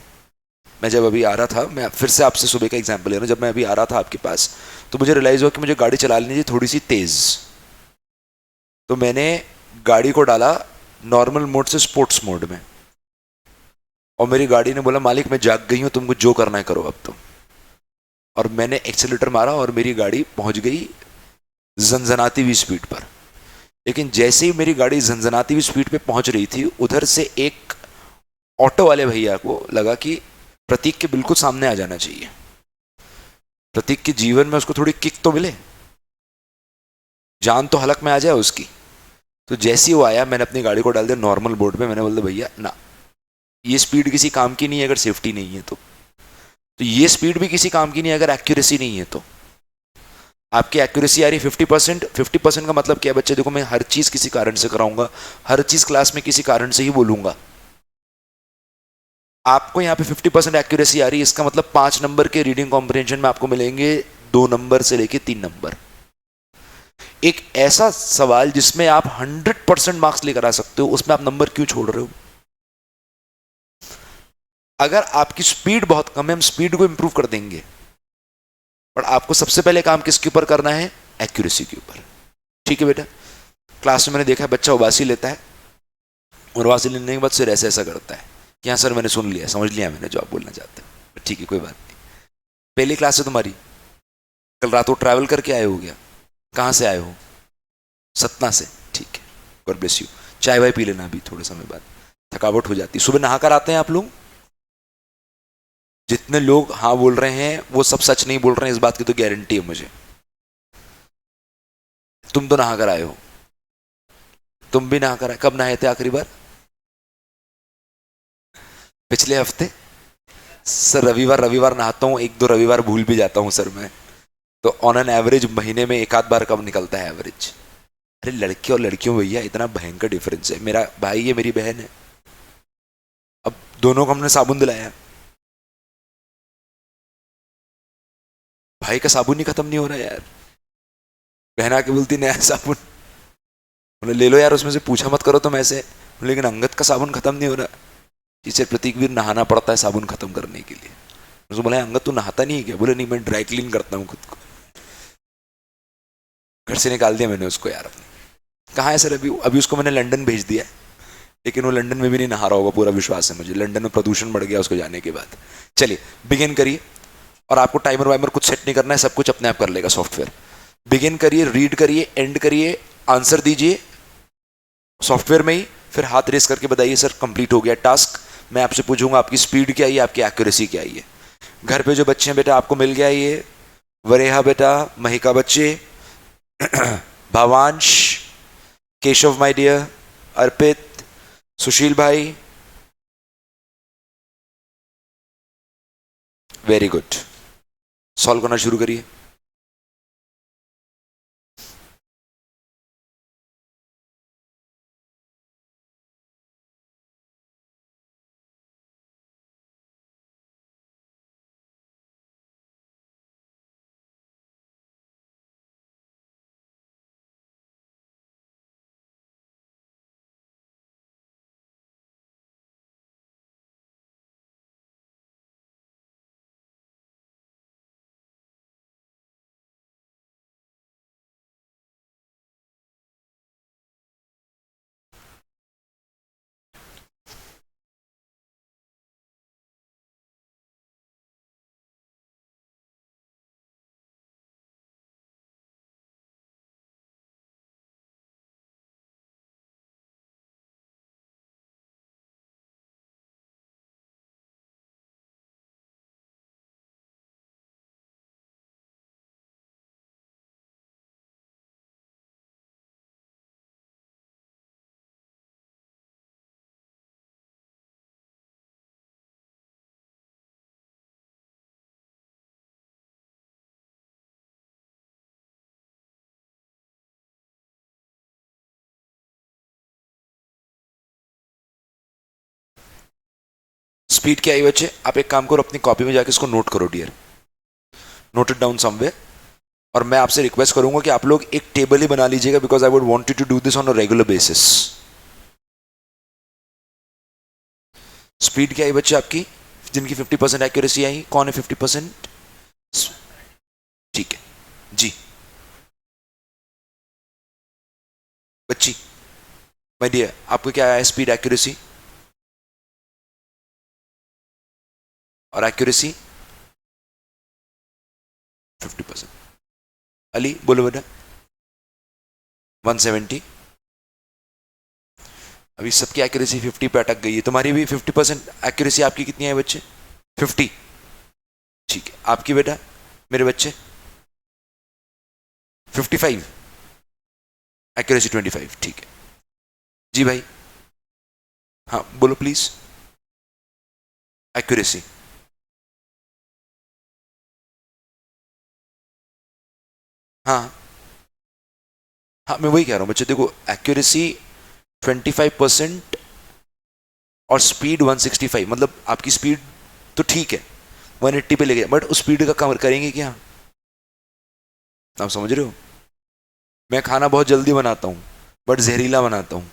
मैं जब अभी आ रहा था, मैं फिर से आपसे सुबह का एग्जांपल ले रहा हूं, जब मैं अभी आ रहा था आपके पास तो मुझे रियलाइज हुआ कि मुझे गाड़ी चला लेनी चाहिए थोड़ी सी तेज। तो मैंने गाड़ी को डाला नॉर्मल मोड से स्पोर्ट्स मोड में, और मेरी गाड़ी ने बोला मालिक मैं जाग गई हूं, तुमको जो करना है करो अब तुम। और मैंने एक्सीलेटर मारा और मेरी गाड़ी पहुंच गई झंझनाती हुई स्पीड पर। लेकिन जैसे ही मेरी गाड़ी झंझनाती हुई स्पीड पे पहुंच रही थी, उधर से एक ऑटो वाले भैया को लगा कि प्रतीक के बिल्कुल सामने आ जाना चाहिए, प्रतीक के जीवन में उसको थोड़ी किक तो मिले, जान तो हलक में आ जाए उसकी। तो जैसे ही वो आया मैंने अपनी गाड़ी को डाल दिया नॉर्मल बोर्ड पे, मैंने बोल दिया भैया ना, ये स्पीड किसी काम की नहीं है अगर सेफ्टी नहीं है तो ये स्पीड भी किसी काम की नहीं है अगर एक्यूरेसी नहीं है तो। आपकी एक्यूरेसी आ रही 50%, 50% का मतलब क्या है बच्चे, देखो मैं हर चीज किसी कारण से कराऊंगा, हर चीज क्लास में किसी कारण से ही बोलूंगा। आपको यहाँ पे 50% एक्यूरेसी आ रही है, इसका मतलब 5 नंबर के रीडिंग कॉम्प्रिहेंशन में आपको मिलेंगे 2 नंबर से लेके 3 नंबर। एक ऐसा सवाल जिसमें आप 100% मार्क्स लेकर आ सकते हो, उसमें आप नंबर क्यों छोड़ रहे हो? अगर आपकी स्पीड बहुत कम है, हम स्पीड को इंप्रूव कर देंगे, पर आपको सबसे पहले काम किसके ऊपर करना है? एक्यूरेसी के ऊपर। ठीक है बेटा, क्लास में मैंने देखा है बच्चा उबासी लेता है, और उबासी लेने के बाद फिर ऐसा ऐसा करता है कि हाँ सर मैंने सुन लिया, समझ लिया मैंने जो आप बोलना चाहते हैं, ठीक है कोई बात नहीं। पहली क्लास है तुम्हारी, कल रात को ट्रैवल करके आए हो गया, कहाँ से आए हो? सतना से, ठीक है, गॉड ब्लेस यू। चाय वाय पी लेना अभी थोड़े समय बाद, थकावट हो जाती है। सुबह नहा कर आते हैं आप लोग? जितने लोग हाँ बोल रहे हैं वो सब सच नहीं बोल रहे हैं, इस बात की तो गारंटी है मुझे। तुम तो नहा कर आए हो, तुम भी नहा कर आए, कब नहाए थे आखिरी बार? पिछले हफ्ते? सर रविवार रविवार नहाता हूँ, 1-2 रविवार भूल भी जाता हूँ सर मैं। तो ऑन एन एवरेज महीने में 1 आध बार कब निकलता है एवरेज? अरे लड़के और लड़कियों भैया इतना भयंकर डिफरेंस है, मेरा भाई है मेरी बहन है, अब दोनों को हमने साबुन दिलाया, भाई का साबुन ही खत्म नहीं हो रहा यार, बहन आके बोलती नया साबुन, बोले ले लो यार उसमें से, पूछा मत करो तुम ऐसे, लेकिन अंगद का साबुन खत्म नहीं हो रहा, जिसे प्रतीक भी नहाना पड़ता है साबुन खत्म करने के लिए। उसको बोला अंगद तू नहाता नहीं है क्या? बोले नहीं मैं ड्राई क्लीन करता हूँ खुद को। घर से निकाल दिया मैंने उसको यार अपने। कहाँ है सर? अभी अभी उसको मैंने लंदन भेज दिया, लेकिन वो लंदन में भी नहीं नहा रहा होगा, पूरा विश्वास है मुझे, लंदन में प्रदूषण बढ़ गया उसको जाने के बाद। चलिए बिगिन करिए, और आपको टाइमर वाइमर कुछ सेट नहीं करना है, सब कुछ अपने आप कर लेगा सॉफ्टवेयर। बिगिन करिए, रीड करिए, एंड करिए, आंसर दीजिए सॉफ्टवेयर में ही, फिर हाथ रेस करके बताइए सर कंप्लीट हो गया टास्क। मैं आपसे पूछूंगा आपकी स्पीड क्या है, आपकी एक्यूरेसी क्या है। घर पे जो बच्चे हैं बेटा आपको मिल गया ये, वरेहा बेटा, महिका बच्चे, भावांश, केशव माय डियर, अर्पित, सुशील भाई, वेरी गुड। सॉल्व करना शुरू करिए। स्पीड क्या आई बच्चे? आप एक काम करो, अपनी कॉपी में जाके इसको नोट करो dear, note it down somewhere. और मैं आपसे रिक्वेस्ट करूंगा कि आप लोग एक टेबल ही बना लीजिएगा, because I would want you to do this on a regular basis. Speed क्या आई बच्चे आपकी, जिनकी 50% एक्यूरेसी आई? कौन है 50%? ठीक है जी बच्ची, माय डियर, आपको क्या आया स्पीड, एक्यूरेसी और एक्यूरेसी 50%। अली बोलो बेटा। 170। अभी सबकी एक्यूरेसी 50 पे अटक गई है, तुम्हारी भी 50% एक्यूरेसी आपकी कितनी है बच्चे? 50। ठीक है, आपकी बेटा मेरे बच्चे 55, एक्यूरेसी 25। ठीक है जी भाई, हाँ बोलो प्लीज। एक्यूरेसी हाँ हाँ, मैं वही कह रहा हूँ बच्चे, देखो एक्यूरेसी 25% और स्पीड 165, मतलब आपकी स्पीड तो ठीक है 180 पे ले गया, बट उस स्पीड का कवर करेंगे क्या? आप समझ रहे हो? मैं खाना बहुत जल्दी बनाता हूँ बट जहरीला बनाता हूँ।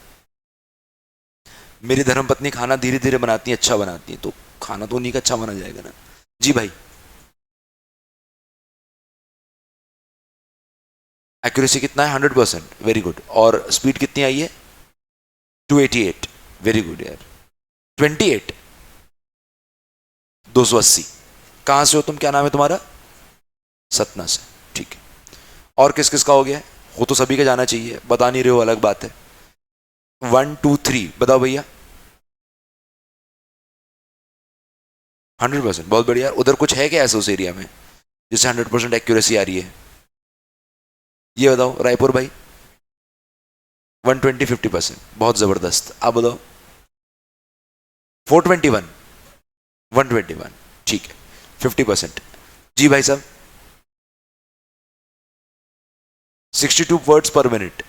मेरी धर्मपत्नी खाना धीरे धीरे बनाती है, अच्छा बनाती है, तो खाना तो उन्हीं का अच्छा माना जाएगा ना। जी भाई, एक्यूरेसी कितना है? 100%, वेरी गुड। और स्पीड कितनी आई है? 288, वेरी गुड यार। 28, 280। कहां से हो तुम, क्या नाम है तुम्हारा? सतना से, ठीक है। और किस किस का हो गया? वो तो सभी का जाना चाहिए, बता नहीं रहे हो अलग बात है। 1 2 3 बताओ भैया। 100%, बहुत बढ़िया। उधर कुछ है क्या ऐसा उस एरिया में जिससे 100% एक्यूरेसी आ रही है? ये बताओ रायपुर भाई। 120, 50%, बहुत जबरदस्त। आप बताओ। 421, 121, ठीक है, 50%। जी भाई साहब, 62 वर्ड्स पर मिनट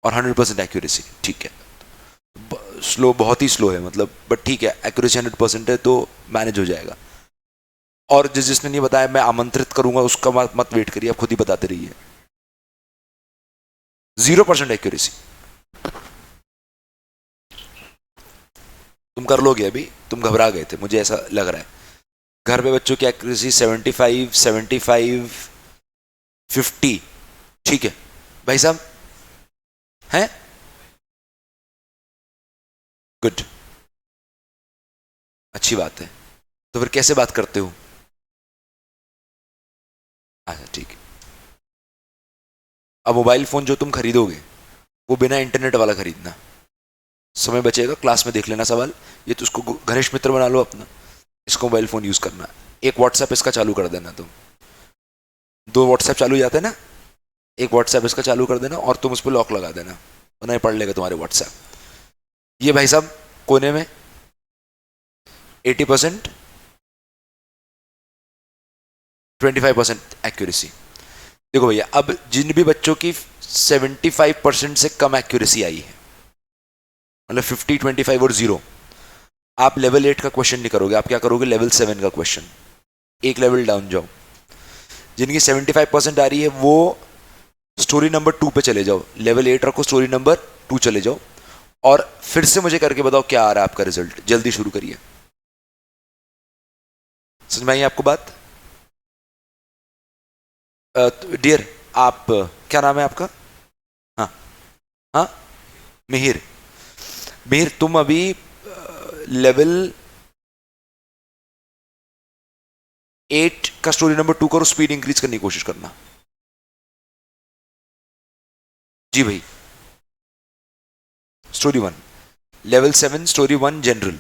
और 100% एक्यूरेसी, ठीक है। स्लो, बहुत ही स्लो है मतलब, बट ठीक है, एक्यूरेसी 100% है तो मैनेज हो जाएगा। और जिसने नहीं बताया मैं आमंत्रित करूंगा उसका मत वेट करिए, आप खुद ही बताते रहिए। 0% एक्यूरेसी, तुम कर लोगे अभी, तुम घबरा गए थे मुझे ऐसा लग रहा है। घर पे बच्चों की एक्यूरेसी 75, 75, 50, ठीक है भाई साहब, हैं? गुड, अच्छी बात है। तो फिर कैसे बात करते हो? अच्छा ठीक है। अब मोबाइल फोन जो तुम खरीदोगे वो बिना इंटरनेट वाला खरीदना, समय बचेगा, क्लास में देख लेना सवाल। ये तो उसको घनिष्ठ मित्र बना लो अपना, इसको मोबाइल फोन यूज करना। एक व्हाट्सएप इसका चालू कर देना तुम, दो व्हाट्सएप चालू हो जाते हैं ना, एक व्हाट्सएप इसका चालू कर देना और तुम उस पर लॉक लगा देना, वरना ये पढ़ लेगा तुम्हारे व्हाट्सएप। ये भाई साहब कोने में 80%, 25% एक्यूरेसी। देखो भैया, अब जिन भी बच्चों की 75% से कम एक्यूरेसी आई है, मतलब 50, 25 और 0, आप लेवल 8 का क्वेश्चन नहीं करोगे, आप क्या करोगे? लेवल 7 का क्वेश्चन, एक लेवल डाउन जाओ। जिनकी 75% आ रही है वो स्टोरी नंबर 2 पे चले जाओ, लेवल 8 रखो, स्टोरी नंबर 2 चले जाओ, और फिर से मुझे करके बताओ क्या आ रहा है आपका रिजल्ट। जल्दी शुरू करिए। समझ में आई आपको बात? डियर, आप क्या नाम है आपका? हाँ हाँ, मिहिर। मिहिर, तुम अभी लेवल 8 का स्टोरी नंबर 2 करो, स्पीड इंक्रीज करने की कोशिश करना। जी भाई, स्टोरी 1, लेवल 7 स्टोरी 1 जनरल।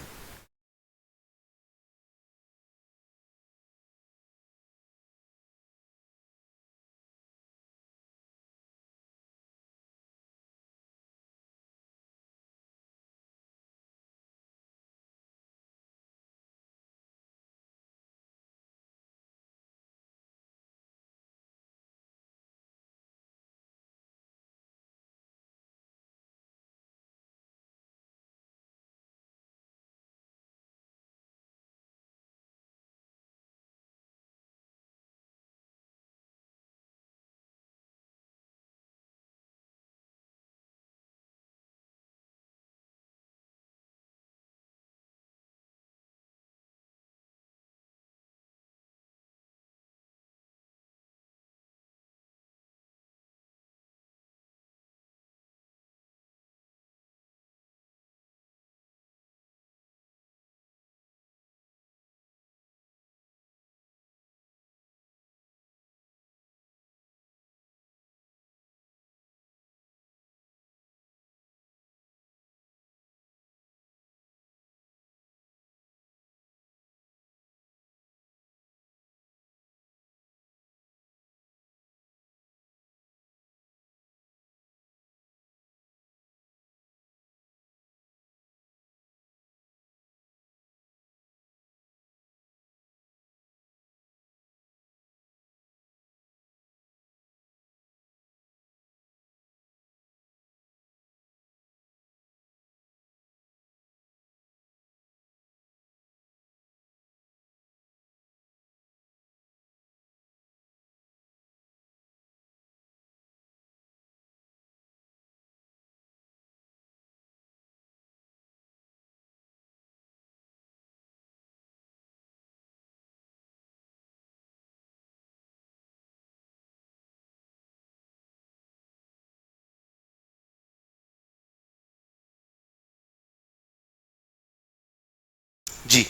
जी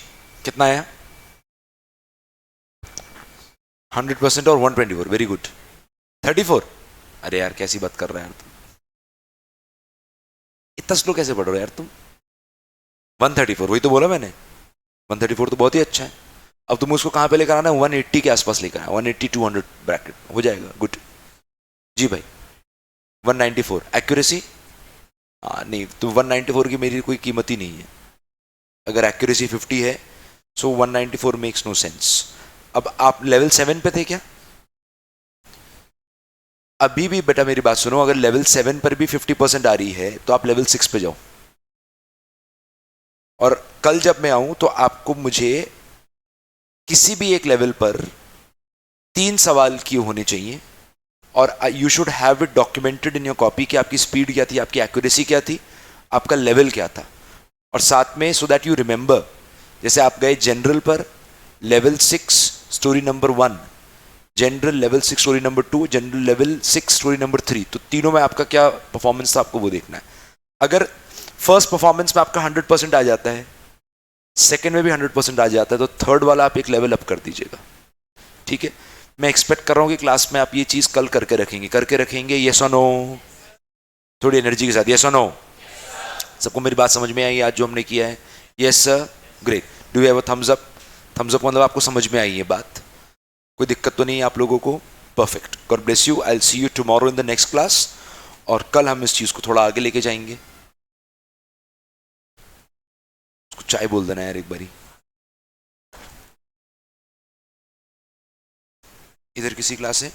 कितना आया? 100% और 124, वेरी गुड। 34? अरे यार कैसी बात कर रहा है यार तुम, इतना स्लो कैसे पढ़ रहे हो यार तुम? 134, वही तो बोला मैंने, 134 तो बहुत ही अच्छा है। अब तुम उसको कहां पे लेकर आना है? 180 के आसपास लेकर आना, 180 200 ब्रैकेट हो जाएगा, गुड। जी भाई 194 एक्यूरेसी। हाँ नहीं तो 194 की मेरी कोई कीमत ही नहीं है, अगर एक्यूरेसी 50 है, सो 194 मेक्स नो सेंस। अब आप लेवल 7 पे थे क्या? अभी भी बेटा मेरी बात सुनो, अगर लेवल 7 पर भी 50% आ रही है तो आप लेवल 6 पे जाओ, और कल जब मैं आऊं तो आपको मुझे किसी भी एक लेवल पर 3 सवाल किए होने चाहिए, और you should have it documented in your copy कि आपकी स्पीड क्या थी, आपकी एक्यूरेसी क्या थी, आपका लेवल क्या था। और साथ में सो दैट यू रिमेंबर, जैसे आप गए जनरल पर, level 6 story number 1, general level 6 story number 2, general level 6 story number 3, तो तीनों में आपका क्या परफॉर्मेंस था आपको वो देखना है। अगर फर्स्ट परफॉर्मेंस में आपका 100% आ जाता है, सेकंड में भी 100% आ जाता है, तो थर्ड वाला आप एक लेवल अप कर दीजिएगा, ठीक है? मैं एक्सपेक्ट कर रहा हूं कि क्लास में आप ये चीज कल करके रखेंगे, यस और नो? थोड़ी एनर्जी के साथ, यस और नो? सबको मेरी बात समझ में आई आज जो हमने किया है? Yes sir, great. Do you have a thumbs up? Thumbs up मतलब आपको समझ में आई है बात, कोई दिक्कत तो नहीं है आप लोगों को? Perfect, God bless you, I will see you tomorrow in the next class. और कल हम इस चीज को थोड़ा आगे लेके जाएंगे। उसको चाय बोल देना यार एक बारी। इधर किसी क्लास है?